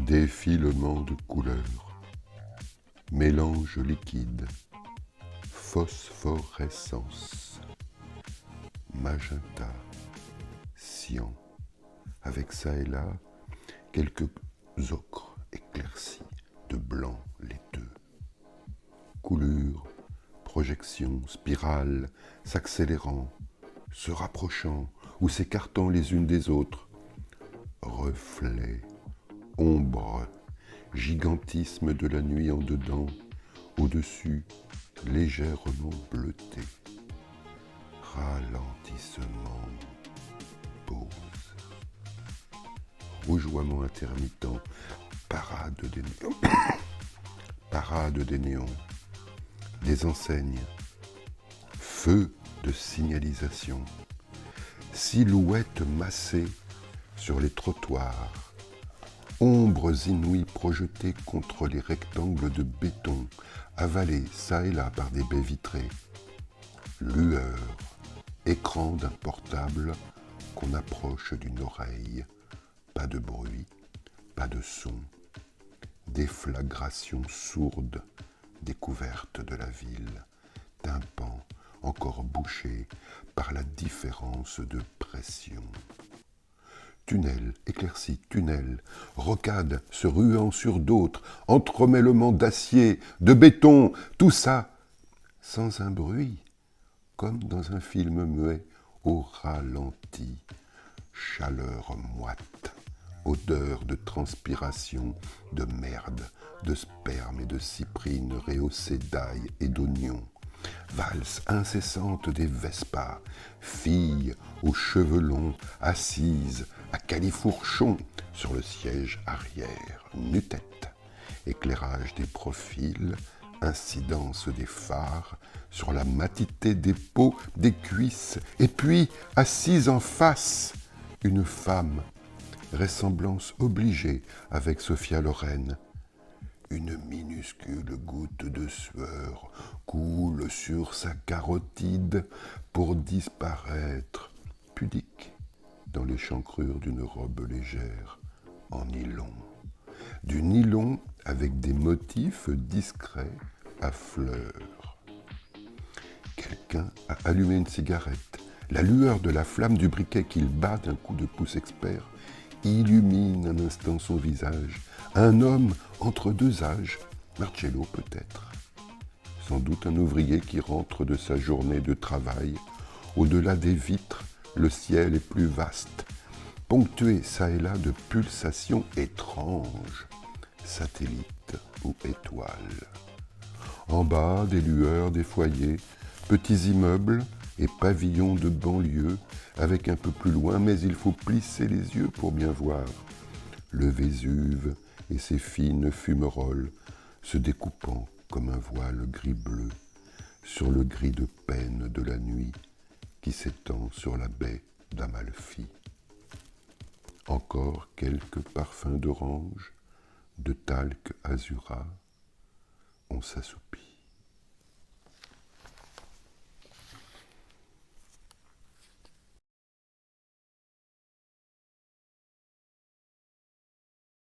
Défilement de couleurs, mélange liquide, phosphorescence, magenta, cyan, avec ça et là quelques ocres éclaircis de blanc laiteux. Coulures, projections, spirales, s'accélérant, se rapprochant ou s'écartant les unes des autres, reflets, ombre, gigantisme de la nuit en dedans, au-dessus, légèrement bleuté, ralentissement, pause, rougeoiement intermittent, parade des néons, parade des néons, des enseignes, feu de signalisation, silhouettes massées sur les trottoirs, ombres inouïes projetées contre les rectangles de béton, avalés çà et là par des baies vitrées, lueur, écran d'un portable qu'on approche d'une oreille, pas de bruit, pas de son, déflagration sourde, découverte de la ville, tympan encore bouché par la différence de pression. Tunnel, éclairci, tunnel, rocade se ruant sur d'autres, entremêlement d'acier, de béton, tout ça sans un bruit, comme dans un film muet au ralenti, chaleur moite, odeur de transpiration, de merde, de sperme et de cyprine rehaussée d'ail et d'oignons. Valse incessante des Vespas, filles aux cheveux longs, assises à califourchon sur le siège arrière, nu-tête, éclairage des profils, incidence des phares sur la matité des peaux, des cuisses, et puis, assise en face, une femme, ressemblance obligée avec Sophia Loren. Une minuscule goutte de sueur coule sur sa carotide pour disparaître, pudique, dans l'échancrure d'une robe légère, en nylon. Du nylon avec des motifs discrets à fleurs. Quelqu'un a allumé une cigarette. La lueur de la flamme du briquet qu'il bat d'un coup de pouce expert illumine un instant son visage. Un homme entre deux âges, Marcello peut-être. Sans doute un ouvrier qui rentre de sa journée de travail. Au-delà des vitres, le ciel est plus vaste, ponctué çà et là de pulsations étranges, satellites ou étoiles. En bas, des lueurs, des foyers, petits immeubles et pavillons de banlieue, avec un peu plus loin, mais il faut plisser les yeux pour bien voir. Le Vésuve et ses fines fumerolles se découpant comme un voile gris-bleu sur le gris de peine de la nuit qui s'étend sur la baie d'Amalfi. Encore quelques parfums d'orange, de talc azura, on s'assoupit.